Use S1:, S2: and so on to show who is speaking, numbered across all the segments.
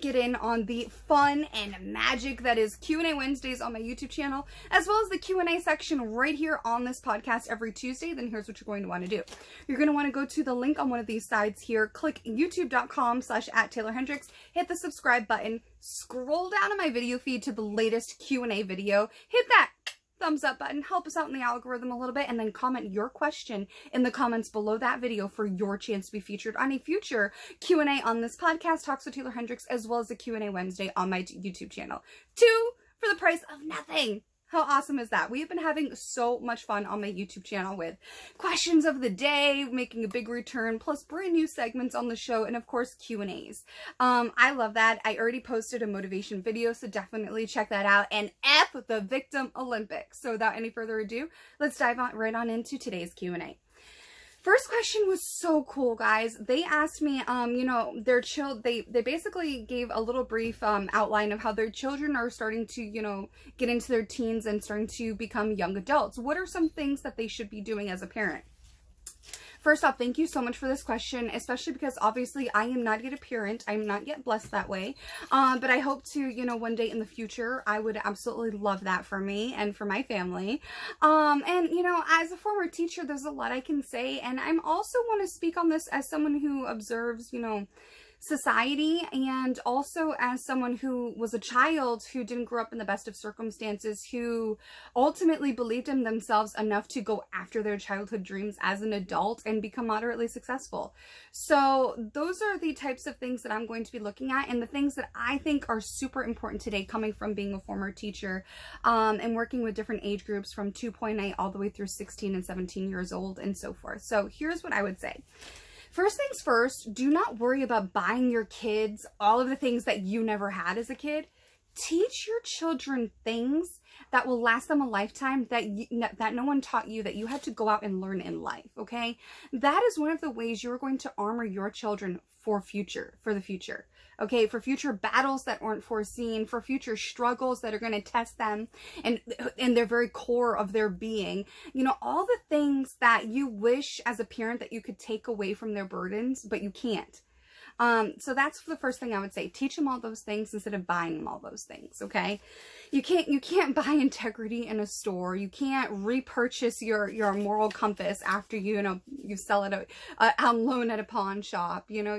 S1: to get in on the fun and magic that is Q&A Wednesdays on my YouTube channel, as well as the Q&A section right here on this podcast every Tuesday, then here's what you're going to want to do. You're going to want to go to the link on one of these sides here, click youtube.com/@TaelerHendrix, hit the subscribe button, scroll down on my video feed to the latest Q&A video, hit that thumbs up button, help us out in the algorithm a little bit, and then comment your question in the comments below that video for your chance to be featured on a future Q&A on this podcast, Talks with Taeler Hendrix, as well as the Q&A Wednesday on my YouTube channel. 2 for the price of nothing. How awesome is that? We have been having so much fun on my YouTube channel with questions of the day, making a big return, plus brand new segments on the show, and of course Q&As. I love that. I already posted a motivation video, so definitely check that out. And F the Victim Olympics. So without any further ado, let's dive right on into today's Q&A. First question was so cool, guys. They asked me, you know, they basically gave a little brief outline of how their children are starting to, you know, get into their teens and starting to become young adults. What are some things that they should be doing as a parent? First off, thank you so much for this question, especially because obviously I am not yet a parent. I'm not yet blessed that way. But I hope to, you know, one day in the future, I would absolutely love that for me and for my family. And, you know, as a former teacher, there's a lot I can say. And I'm also want to speak on this as someone who observes, you know, society, and also as someone who was a child who didn't grow up in the best of circumstances, who ultimately believed in themselves enough to go after their childhood dreams as an adult and become moderately successful. So those are the types of things that I'm going to be looking at, and the things that I think are super important today, coming from being a former teacher and working with different age groups from 2.8 all the way through 16 and 17 years old and so forth. So here's what I would say. First things first, do not worry about buying your kids all of the things that you never had as a kid. Teach your children things that will last them a lifetime, that no one taught you, that you had to go out and learn in life, okay? That is one of the ways you're going to armor your children for the future, okay? For future battles that aren't foreseen, for future struggles that are going to test them and their very core of their being. You know, all the things that you wish as a parent that you could take away from their burdens, but you can't. So that's the first thing I would say. Teach them all those things instead of buying them all those things, okay? You can't buy integrity in a store. You can't repurchase your moral compass after you sell it on loan at a pawn shop. You know,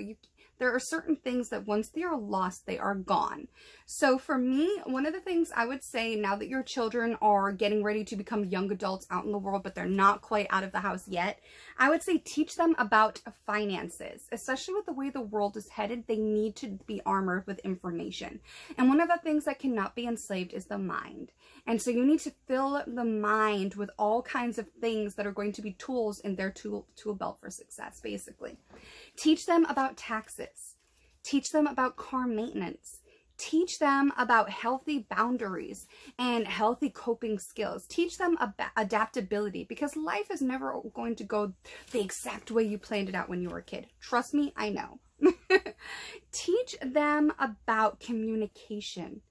S1: there are certain things that once they are lost, they are gone. So for me, one of the things I would say, now that your children are getting ready to become young adults out in the world, but they're not quite out of the house yet, I would say teach them about finances. Especially with the way the world is headed, they need to be armored with information. And one of the things that cannot be enslaved is the mind. And so you need to fill the mind with all kinds of things that are going to be tools in their tool belt for success, basically. Teach them about taxes. Teach them about car maintenance. Teach them about healthy boundaries and healthy coping skills. Teach them about adaptability, because life is never going to go the exact way you planned it out when you were a kid. Trust me, I know. Teach them about communication.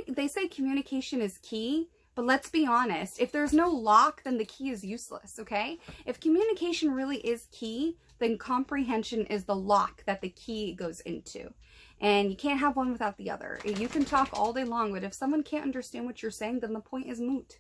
S1: They say communication is key, but let's be honest. If there's no lock, then the key is useless, okay? If communication really is key, then comprehension is the lock that the key goes into. And you can't have one without the other. You can talk all day long, but if someone can't understand what you're saying, then the point is moot.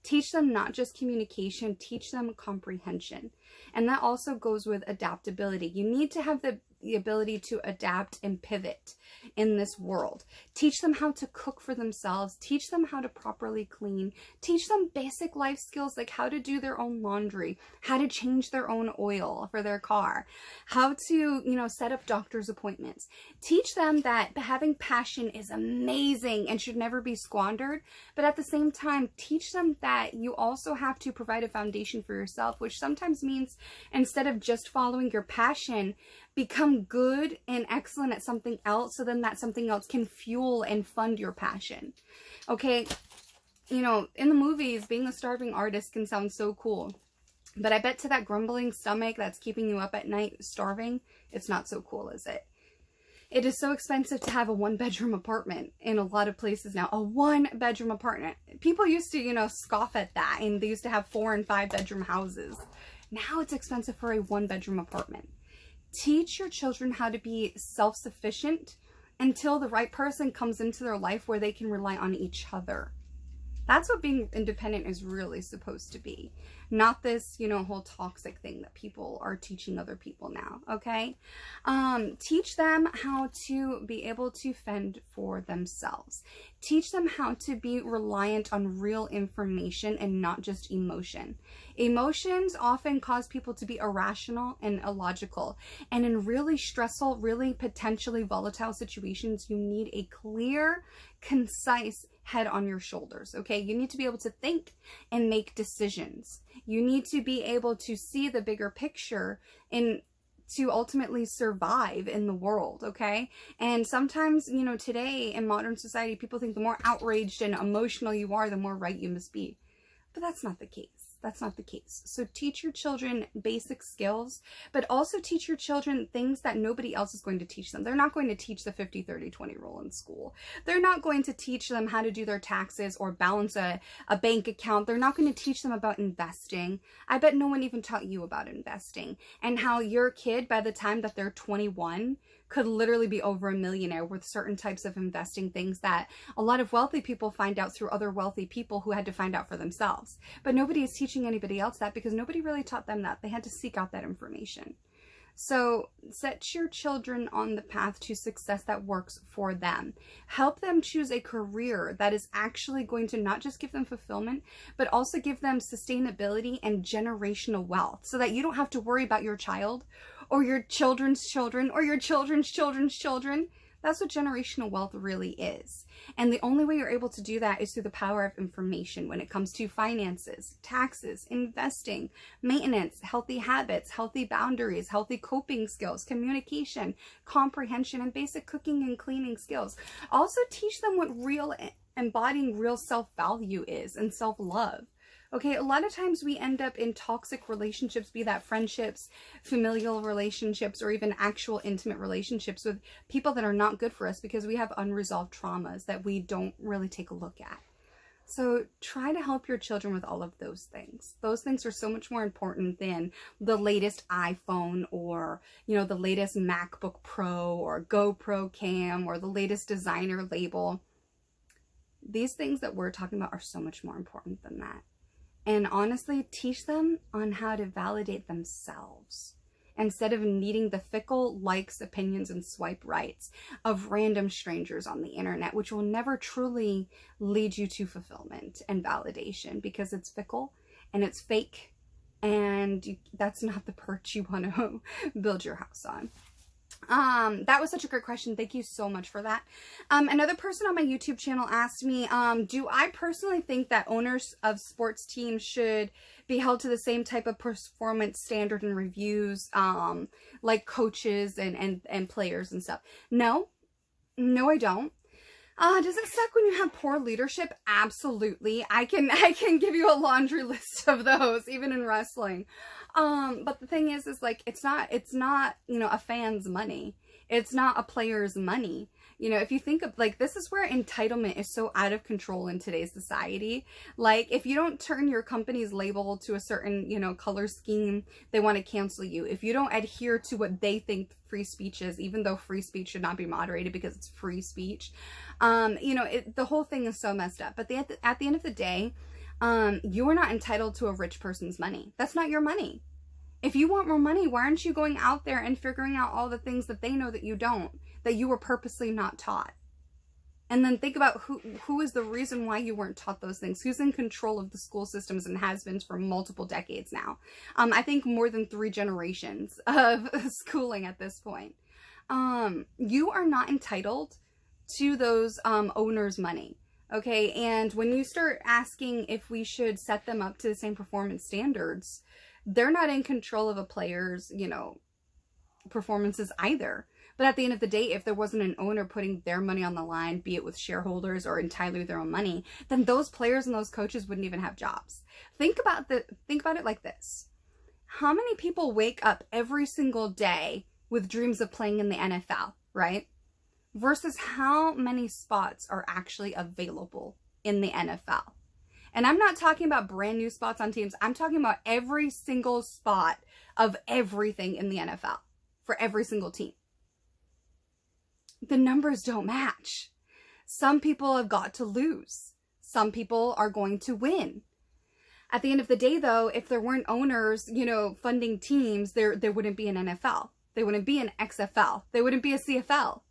S1: Teach them not just communication, teach them comprehension. And that also goes with adaptability. You need to have the ability to adapt and pivot in this world. Teach them how to cook for themselves. Teach them how to properly clean. Teach them basic life skills like how to do their own laundry, how to change their own oil for their car, how to, you know, set up doctor's appointments. Teach them that having passion is amazing and should never be squandered. But at the same time, teach them that you also have to provide a foundation for yourself, which sometimes means instead of just following your passion, become good and excellent at something else, so then that something else can fuel and fund your passion. Okay, you know, in the movies, being a starving artist can sound so cool, but I bet to that grumbling stomach that's keeping you up at night starving, it's not so cool, is it? It is so expensive to have a 1-bedroom apartment in a lot of places now. A 1-bedroom apartment. People used to, you know, scoff at that, and they used to have 4- and 5-bedroom houses. Now it's expensive for a 1-bedroom apartment. Teach your children how to be self-sufficient until the right person comes into their life where they can rely on each other. That's what being independent is really supposed to be. Not this, you know, whole toxic thing that people are teaching other people now, okay? Teach them how to be able to fend for themselves. Teach them how to be reliant on real information and not just emotion. Emotions often cause people to be irrational and illogical. And in really stressful, really potentially volatile situations, you need a clear, concise head on your shoulders, okay? You need to be able to think and make decisions. You need to be able to see the bigger picture and to ultimately survive in the world, okay? And sometimes, you know, today in modern society, people think the more outraged and emotional you are, the more right you must be. But that's not the case. That's not the case. So teach your children basic skills, but also teach your children things that nobody else is going to teach them. They're not going to teach the 50-30-20 rule in school. They're not going to teach them how to do their taxes or balance a bank account. They're not going to teach them about investing. I bet no one even taught you about investing and how your kid, by the time that they're 21, could literally be over a millionaire with certain types of investing things that a lot of wealthy people find out through other wealthy people who had to find out for themselves. But nobody is teaching anybody else that because nobody really taught them that. They had to seek out that information. So set your children on the path to success that works for them. Help them choose a career that is actually going to not just give them fulfillment, but also give them sustainability and generational wealth so that you don't have to worry about your child or your children's children or your children's children's children. That's what generational wealth really is. And the only way you're able to do that is through the power of information when it comes to finances, taxes, investing, maintenance, healthy habits, healthy boundaries, healthy coping skills, communication, comprehension, and basic cooking and cleaning skills. Also teach them what embodying real self-value is and self-love. Okay, a lot of times we end up in toxic relationships, be that friendships, familial relationships, or even actual intimate relationships with people that are not good for us because we have unresolved traumas that we don't really take a look at. So try to help your children with all of those things. Those things are so much more important than the latest iPhone or, you know, the latest MacBook Pro or GoPro Cam or the latest designer label. These things that we're talking about are so much more important than that. And honestly, teach them on how to validate themselves instead of needing the fickle likes, opinions, and swipe rights of random strangers on the internet, which will never truly lead you to fulfillment and validation because it's fickle and it's fake and that's not the perch you want to build your house on. That was such a great question. Thank you so much for that. Another person on my YouTube channel asked me, do I personally think that owners of sports teams should be held to the same type of performance standard and reviews, like coaches and players and stuff? No, I don't. Does it suck when you have poor leadership? Absolutely. I can give you a laundry list of those, even in wrestling. But the thing is like, it's not, you know, a fan's money. It's not a player's money. You know, if you think of like, this is where entitlement is so out of control in today's society. Like, if you don't turn your company's label to a certain, you know, color scheme, they want to cancel you. If you don't adhere to what they think free speech is, even though free speech should not be moderated because it's free speech, you know, the whole thing is so messed up. But at the end of the day, you are not entitled to a rich person's money. That's not your money. If you want more money, why aren't you going out there and figuring out all the things that they know that you don't, that you were purposely not taught? And then think about who is the reason why you weren't taught those things. Who's in control of the school systems and has been for multiple decades now. I think more than 3 generations of schooling at this point. You are not entitled to those owners' money. Okay, and when you start asking if we should set them up to the same performance standards, they're not in control of a player's, you know, performances either. But at the end of the day, if there wasn't an owner putting their money on the line, be it with shareholders or entirely their own money, then those players and those coaches wouldn't even have jobs. Think about it like this. How many people wake up every single day with dreams of playing in the NFL, right? Versus how many spots are actually available in the NFL. And I'm not talking about brand new spots on teams. I'm talking about every single spot of everything in the NFL. for every single team. The numbers don't match. Some people have got to lose. Some people are going to win. At the end of the day, though, if there weren't owners, funding teams, there wouldn't be an NFL. There wouldn't be an XFL. There wouldn't be a CFL.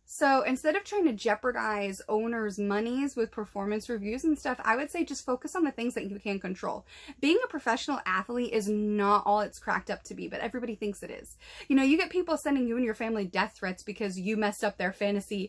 S1: So instead of trying to jeopardize owners' monies with performance reviews and stuff, I would say just focus on the things that you can control. Being a professional athlete is not all it's cracked up to be, but everybody thinks it is. You get people sending you and your family death threats because you messed up their fantasy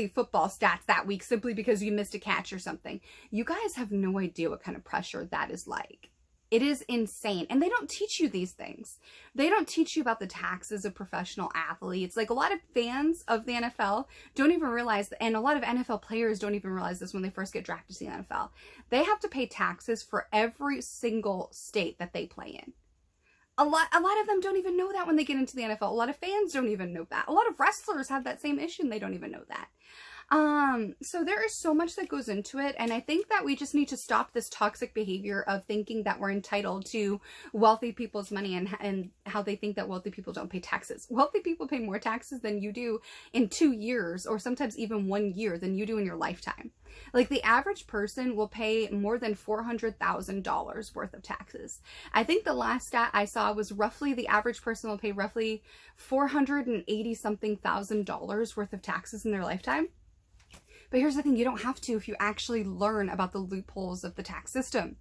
S1: football stats that week simply because you missed a catch or something. You guys have no idea what kind of pressure that is like. It is insane. And they don't teach you these things. They don't teach you about the taxes of professional athletes. Like, a lot of fans of the NFL don't even realize, and a lot of NFL players don't even realize this when they first get drafted to the NFL. They have to pay taxes for every single state that they play in. A lot of them don't even know that when they get into the NFL. A lot of fans don't even know that. A lot of wrestlers have that same issue and they don't even know that. So there is so much that goes into it, and I think that we just need to stop this toxic behavior of thinking that we're entitled to wealthy people's money and how they think that wealthy people don't pay taxes. Wealthy people pay more taxes than you do in 2 years, or sometimes even 1 year, than you do in your lifetime. Like, the average person will pay more than $400,000 worth of taxes. I think the last stat I saw was roughly the average person will pay roughly $480-something thousand worth of taxes in their lifetime. But here's the thing, you don't have to if you actually learn about the loopholes of the tax system.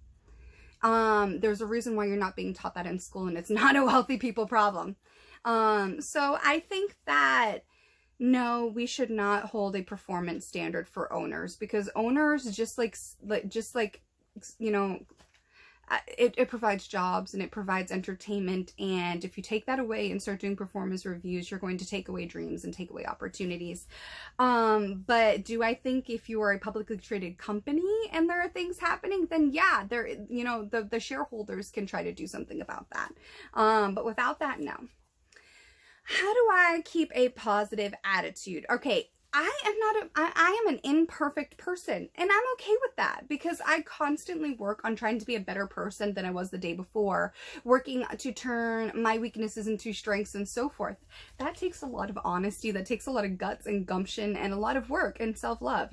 S1: There's a reason why you're not being taught that in school, and it's not a wealthy people problem. So I think that, no, we should not hold a performance standard for owners, because owners it provides jobs and it provides entertainment, and if you take that away and start doing performance reviews, you're going to take away dreams and take away opportunities. But do I think if you are a publicly traded company and there are things happening, then yeah, the shareholders can try to do something about that. But without that, no. How do I keep a positive attitude? Okay, I am an imperfect person, and I'm okay with that, because I constantly work on trying to be a better person than I was the day before, working to turn my weaknesses into strengths and so forth. That takes a lot of honesty, that takes a lot of guts and gumption and a lot of work and self-love,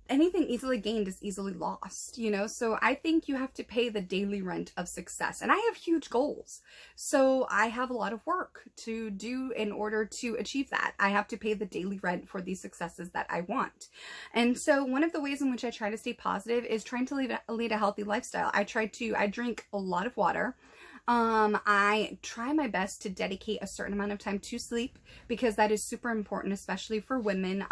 S1: anything easily gained is easily lost, so I think you have to pay the daily rent of success. And I have huge goals, so I have a lot of work to do in order to achieve that. I have to pay the daily rent for these successes that I want. And so one of the ways in which I try to stay positive is trying to lead a healthy lifestyle. I drink a lot of water. I try my best to dedicate a certain amount of time to sleep, because that is super important, especially for women.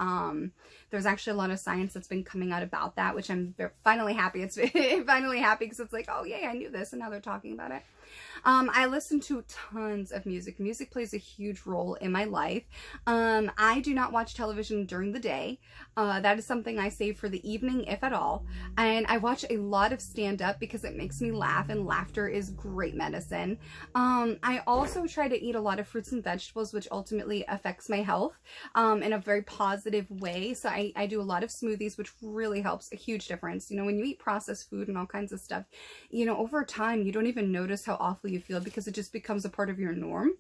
S1: There's actually a lot of science that's been coming out about that, which I'm finally happy. It's finally happy, because it's like, oh yay, I knew this, and now they're talking about it. I listen to tons of music. Music plays a huge role in my life. I do not watch television during the day. That is something I save for the evening, if at all. And I watch a lot of stand-up because it makes me laugh, and laughter is great medicine. I also try to eat a lot of fruits and vegetables, which ultimately affects my health in a very positive way. So I do a lot of smoothies, which really helps, a huge difference. When you eat processed food and all kinds of stuff, over time, you don't even notice how awful you feel, because it just becomes a part of your norm.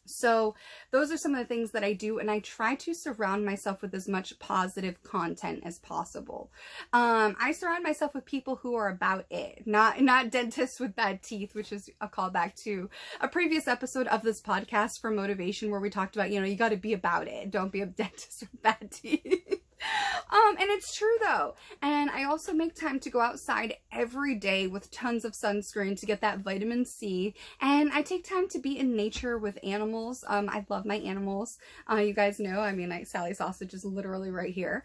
S1: So those are some of the things that I do, and I try to surround myself with as much positive content as possible. I surround myself with people who are about it, not dentists with bad teeth, which is a callback to a previous episode of this podcast for motivation, where we talked about, you got to be about it. Don't be a dentist with bad teeth. And it's true though. And I also make time to go outside every day with tons of sunscreen to get that vitamin C. And I take time to be in nature with animals. I love my animals. You guys know, Sally Sausage is literally right here.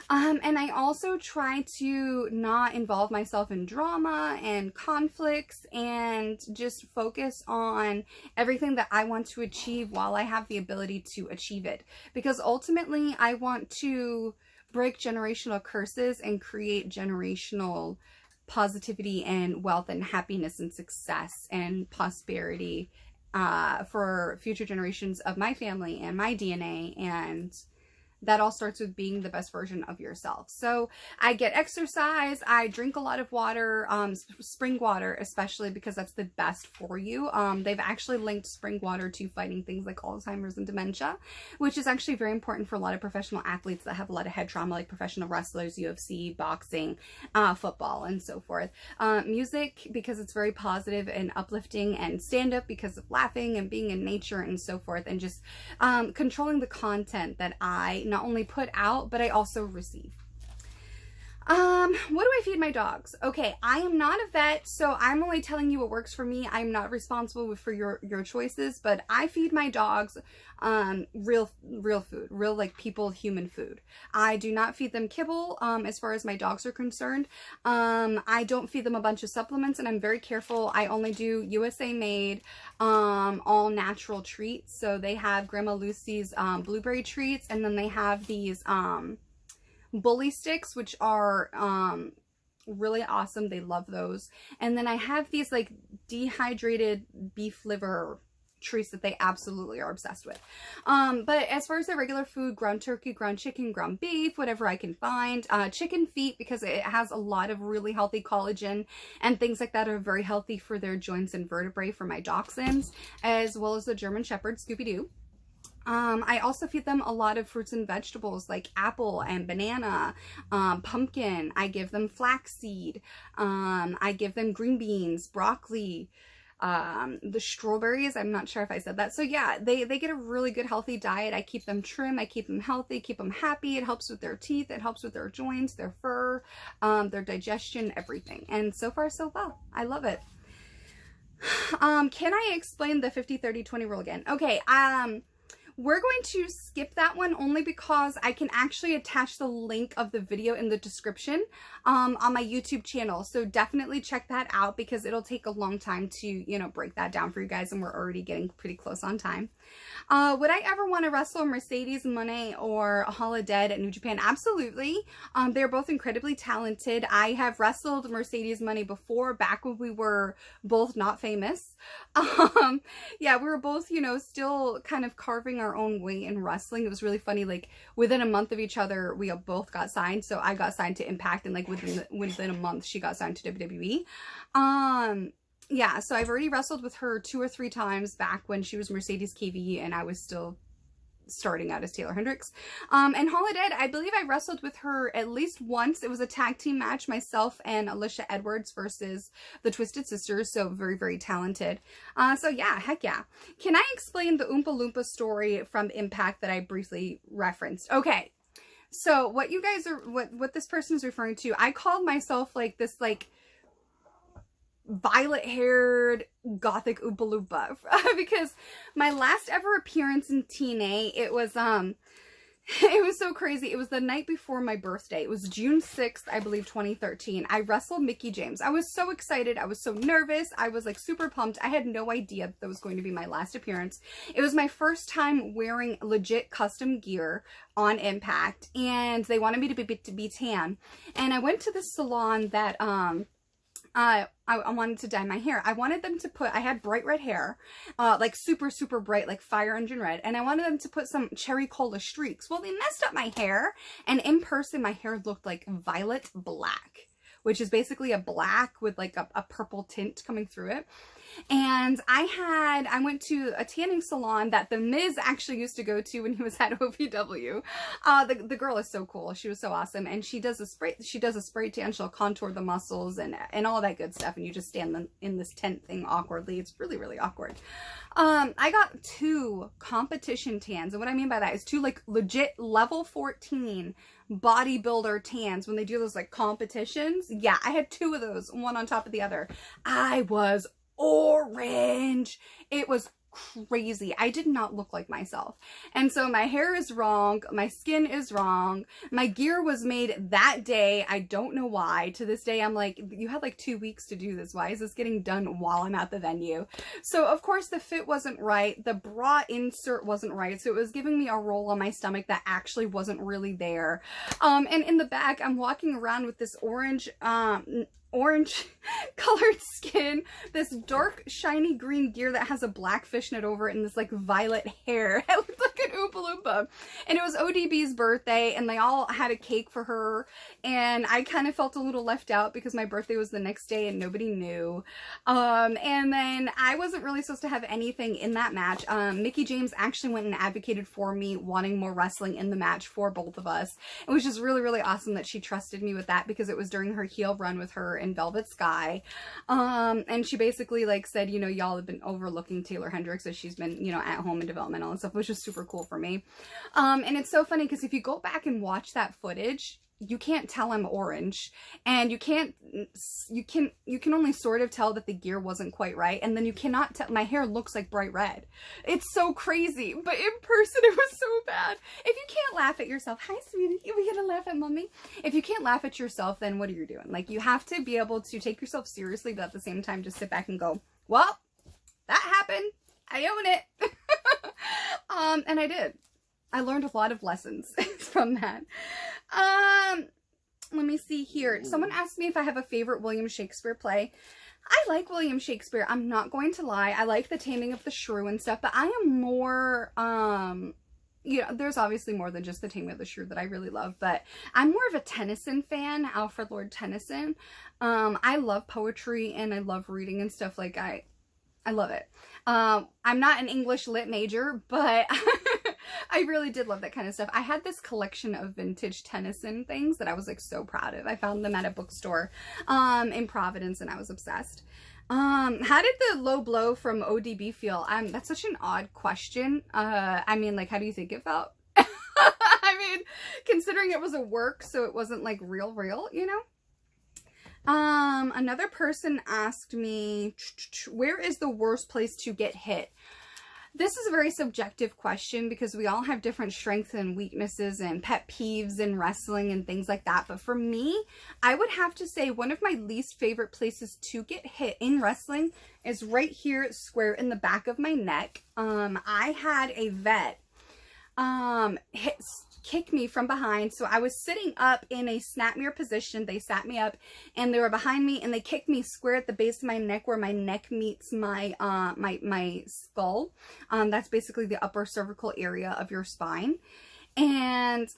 S1: And I also try to not involve myself in drama and conflicts, and just focus on everything that I want to achieve while I have the ability to achieve it. Because ultimately, I want to break generational curses and create generational positivity and wealth and happiness and success and prosperity for future generations of my family and my DNA, and that all starts with being the best version of yourself. So I get exercise, I drink a lot of water, spring water especially, because that's the best for you. They've actually linked spring water to fighting things like Alzheimer's and dementia, which is actually very important for a lot of professional athletes that have a lot of head trauma, like professional wrestlers, UFC, boxing, football, and so forth. Music, because it's very positive and uplifting, and stand-up because of laughing and being in nature and so forth, and just controlling the content that I not only put out, but I also receive. What do I feed my dogs? Okay, I am not a vet, so I'm only telling you what works for me. I'm not responsible for your choices, but I feed my dogs real food, real like people, human food. I do not feed them kibble as far as my dogs are concerned. I don't feed them a bunch of supplements, and I'm very careful. I only do USA made, all natural treats. So they have Grandma Lucy's blueberry treats, and then they have these bully sticks, which are really awesome. They love those. And then I have these like dehydrated beef liver treats that they absolutely are obsessed with. But as far as the regular food, ground turkey, ground chicken, ground beef, whatever I can find. Chicken feet, because it has a lot of really healthy collagen and things like that are very healthy for their joints and vertebrae for my dachshunds, as well as the German Shepherd, Scooby-Doo. I also feed them a lot of fruits and vegetables like apple and banana, pumpkin. I give them flaxseed. I give them green beans, broccoli, the strawberries. I'm not sure if I said that. So yeah, they get a really good healthy diet. I keep them trim. I keep them healthy, keep them happy. It helps with their teeth. It helps with their joints, their fur, their digestion, everything. And so far so well. I love it. Can I explain the 50-30-20 rule again? Okay. We're going to skip that one only because I can actually attach the link of the video in the description on my YouTube channel. So definitely check that out, because it'll take a long time to, you know, break that down for you guys, and we're already getting pretty close on time. Would I ever want to wrestle Mercedes Moné or Holodead at New Japan? Absolutely. They're both incredibly talented. I have wrestled Mercedes Moné before, back when we were both not famous. Yeah, we were both, you know, still kind of carving our own way in wrestling. It was really funny. Like within a month of each other, we both got signed. So I got signed to Impact, and like within a month, she got signed to WWE. Yeah, so I've already wrestled with her 2 or 3 times back when she was Mercedes KV and I was still starting out as Taeler Hendrix. And Holodead, I believe I wrestled with her at least once. It was a tag team match, myself and Alicia Edwards versus the Twisted Sisters. So very, very talented. So yeah, heck yeah. Can I explain the Oompa Loompa story from Impact that I briefly referenced? Okay. So what you guys are, what this person is referring to, I called myself like this, like, violet-haired gothic Oompa Loompa because my last ever appearance in TNA, it was so crazy. It was the night before my birthday. It was June 6th, I believe, 2013. I wrestled Mickie James. I was so excited. I was so nervous. I was like super pumped. I had no idea that was going to be my last appearance. It was my first time wearing legit custom gear on Impact, and they wanted me to be tan. And I went to this salon that I wanted to dye my hair. I wanted them to put, I had bright red hair, like super, super bright, like fire engine red. And I wanted them to put some cherry cola streaks. Well, they messed up my hair. And in person, my hair looked like violet black, which is basically a black with like a purple tint coming through it. And I went to a tanning salon that The Miz actually used to go to when he was at OVW. The girl is so cool. She was so awesome. And she does a spray tan. She'll contour the muscles and all that good stuff. And you just stand in this tent thing awkwardly. It's really, really awkward. I got 2 competition tans. And what I mean by that is 2 like legit level 14 bodybuilder tans when they do those like competitions. Yeah, I had 2 of those, one on top of the other. I was orange. It was crazy. I did not look like myself. And so my hair is wrong. My skin is wrong. My gear was made that day. I don't know why. To this day, I'm like, you had like 2 weeks to do this. Why is this getting done while I'm at the venue? So of course the fit wasn't right. The bra insert wasn't right. So it was giving me a roll on my stomach that actually wasn't really there. And in the back, I'm walking around with this orange, orange colored skin, this dark shiny green gear that has a black fishnet over it, and this like violet hair. It looked like an Oompa Loompa. And it was ODB's birthday, and they all had a cake for her, and I kind of felt a little left out because my birthday was the next day and nobody knew. And then I wasn't really supposed to have anything in that match. Mickie James actually went and advocated for me wanting more wrestling in the match for both of us. It was just really, really awesome that she trusted me with that, because it was during her heel run with her in Velvet Sky. And she basically like said, you know, y'all have been overlooking Taeler Hendrix as she's been, you know, at home and developmental and stuff, which was super cool for me. And it's so funny because if you go back and watch that footage, you can't tell I'm orange, and you can only sort of tell that the gear wasn't quite right, and then you cannot tell, my hair looks like bright red. It's so crazy, but in person it was so bad. If you can't laugh at yourself, hi sweetie, we gotta laugh at mommy. If you can't laugh at yourself, then what are you doing? Like, you have to be able to take yourself seriously, but at the same time just sit back and go, well, that happened, I own it. And I did. I learned a lot of lessons from that. Let me see here. Someone asked me if I have a favorite William Shakespeare play. I like William Shakespeare. I'm not going to lie. I like The Taming of the Shrew and stuff, but I am more, you know, there's obviously more than just The Taming of the Shrew that I really love, but I'm more of a Tennyson fan, Alfred Lord Tennyson. I love poetry and I love reading and stuff. Like, I love it. I'm not an English lit major, but I really did love that kind of stuff. I had this collection of vintage Tennyson things that I was like so proud of. I found them at a bookstore in Providence, and I was obsessed. How did the low blow from ODB feel? That's such an odd question. I mean, like, how do you think it felt? I mean, considering it was a work, so it wasn't like real, you know? Another person asked me, where is the worst place to get hit? This is a very subjective question because we all have different strengths and weaknesses and pet peeves in wrestling and things like that. But for me, I would have to say one of my least favorite places to get hit in wrestling is right here, square in the back of my neck. I had a vet kick me from behind. So I was sitting up in a snap mirror position. They sat me up and they were behind me, and they kicked me square at the base of my neck where my neck meets my my skull. That's basically the upper cervical area of your spine. And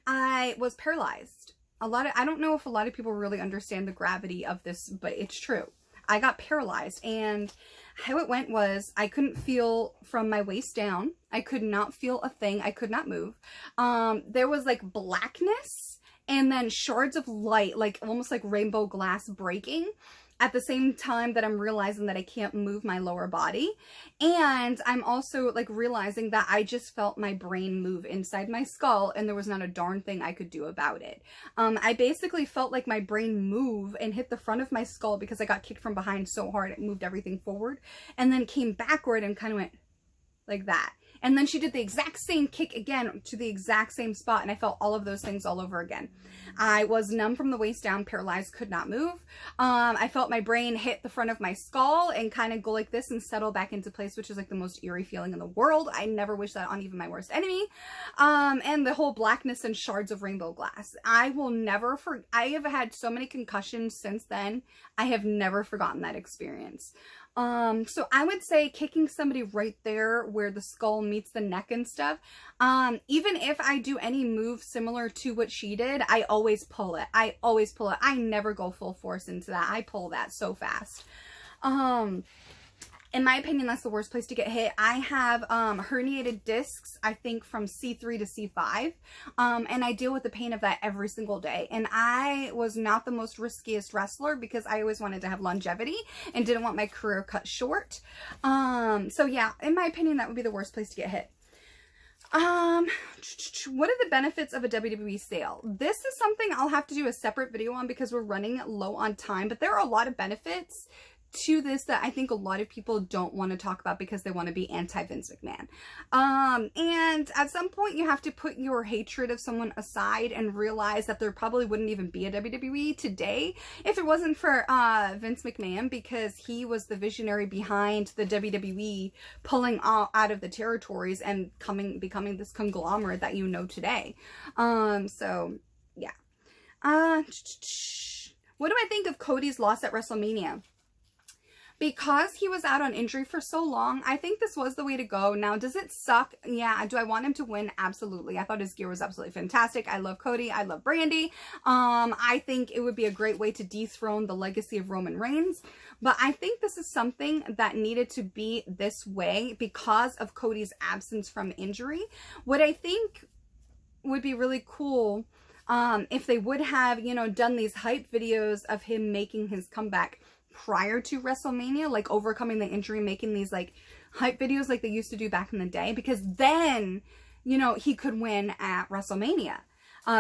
S1: I was paralyzed. I don't know if a lot of people really understand the gravity of this, but it's true. I got paralyzed, and how it went was I couldn't feel from my waist down. I could not feel a thing. I could not move. There was like blackness and then shards of light, like almost like rainbow glass breaking at the same time that I'm realizing that I can't move my lower body. And I'm also like realizing that I just felt my brain move inside my skull, and there was not a darn thing I could do about it. I basically felt like my brain move and hit the front of my skull because I got kicked from behind so hard it moved everything forward, and then came backward and kind of went like that. And then she did the exact same kick again to the exact same spot, and I felt all of those things all over again. I was numb from the waist down, paralyzed, could not move. I felt my brain hit the front of my skull and kind of go like this and settle back into place, which is like the most eerie feeling in the world. I never wish that on even my worst enemy. And the whole blackness and shards of rainbow glass. I will never forget. I have had so many concussions since then. I have never forgotten that experience. So I would say kicking somebody right there where the skull meets the neck and stuff. Even if I do any move similar to what she did, I always pull it. I always pull it. I never go full force into that. I pull that so fast. In my opinion, that's the worst place to get hit. I have herniated discs, I think from C3 to C5, and I deal with the pain of that every single day. And I was not the most riskiest wrestler because I always wanted to have longevity and didn't want my career cut short. So yeah, in my opinion, that would be the worst place to get hit. What are the benefits of a WWE sale? This is something I'll have to do a separate video on because we're running low on time, but there are a lot of benefits to this that I think a lot of people don't want to talk about because they want to be anti-Vince McMahon. And at some point you have to put your hatred of someone aside and realize that there probably wouldn't even be a WWE today if it wasn't for Vince McMahon, because he was the visionary behind the WWE pulling out of the territories and becoming this conglomerate that you know today. So yeah. What do I think of Cody's loss at WrestleMania? Because he was out on injury for so long, I think this was the way to go. Now, does it suck? Yeah. Do I want him to win? Absolutely. I thought his gear was absolutely fantastic. I love Cody. I love Brandy. I think it would be a great way to dethrone the legacy of Roman Reigns. But I think this is something that needed to be this way because of Cody's absence from injury. What I think would be really cool if they would have, you know, done these hype videos of him making his comeback prior to WrestleMania, like overcoming the injury, making these like hype videos like they used to do back in the day, because then, you know, he could win at WrestleMania.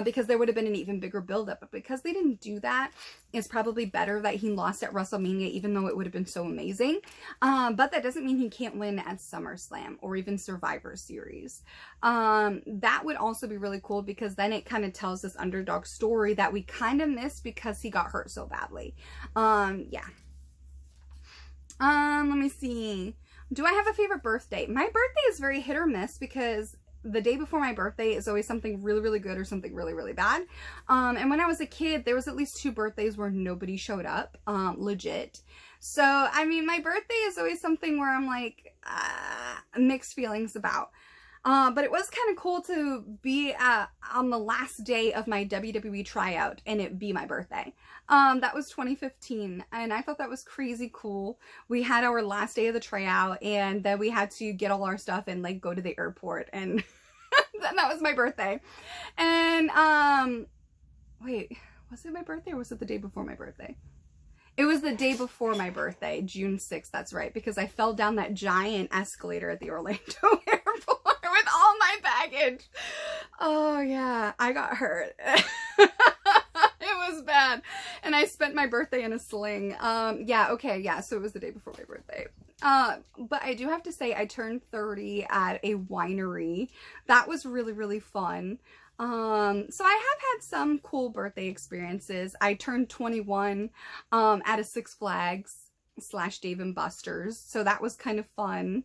S1: Because there would have been an even bigger buildup. But because they didn't do that, it's probably better that he lost at WrestleMania, even though it would have been so amazing. But that doesn't mean he can't win at SummerSlam or even Survivor Series. That would also be really cool, because then it kind of tells this underdog story that we kind of missed because he got hurt so badly. Yeah. Let me see. Do I have a favorite birthday? My birthday is very hit or miss, because the day before my birthday is always something really, really good or something really, really bad. And when I was a kid, there was at least 2 birthdays where nobody showed up, legit. So, I mean, my birthday is always something where I'm like, mixed feelings about. But it was kind of cool to be on the last day of my WWE tryout and it be my birthday. That was 2015, and I thought that was crazy cool. We had our last day of the tryout, and then we had to get all our stuff and like go to the airport, and then that was my birthday. And wait, was it my birthday or was it the day before my birthday? It was the day before my birthday, June 6th, that's right, because I fell down that giant escalator at the Orlando airport with all my baggage. Oh yeah, I got hurt. It was bad. And I spent my birthday in a sling. Yeah, okay, yeah, so it was the day before my birthday. But I do have to say I turned 30 at a winery. That was really, really fun. So I have had some cool birthday experiences. I turned 21 at a Six Flags / Dave & Buster's, so that was kind of fun.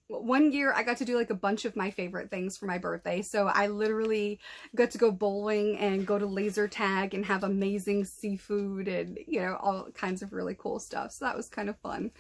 S1: One year I got to do like a bunch of my favorite things for my birthday. So I literally got to go bowling and go to laser tag and have amazing seafood and, you know, all kinds of really cool stuff. So that was kind of fun.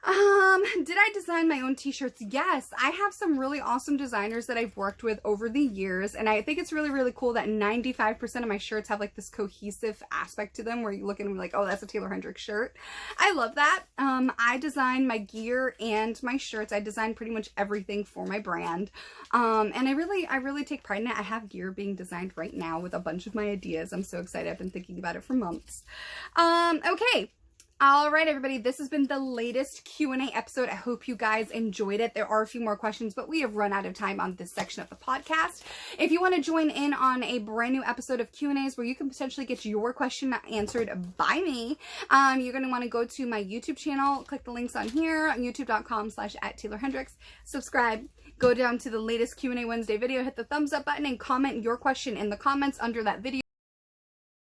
S1: Did I design my own t-shirts? Yes, I have some really awesome designers that I've worked with over the years, and I think it's really, really cool that 95% of my shirts have like this cohesive aspect to them where you look at them like, oh, that's a Taeler Hendrix shirt. I love that. I design my gear and my shirts. I design pretty much everything for my brand. And I really take pride in it. I have gear being designed right now with a bunch of my ideas. I'm so excited. I've been thinking about it for months. Okay. All right, everybody, this has been the latest Q&A episode. I hope you guys enjoyed it. There are a few more questions, but we have run out of time on this section of the podcast. If you want to join in on a brand new episode of Q&As where you can potentially get your question answered by me, you're going to want to go to my YouTube channel, click the links on here, youtube.com/@TaelerHendrix, subscribe, go down to the latest Q&A Wednesday video, hit the thumbs up button, and comment your question in the comments under that video.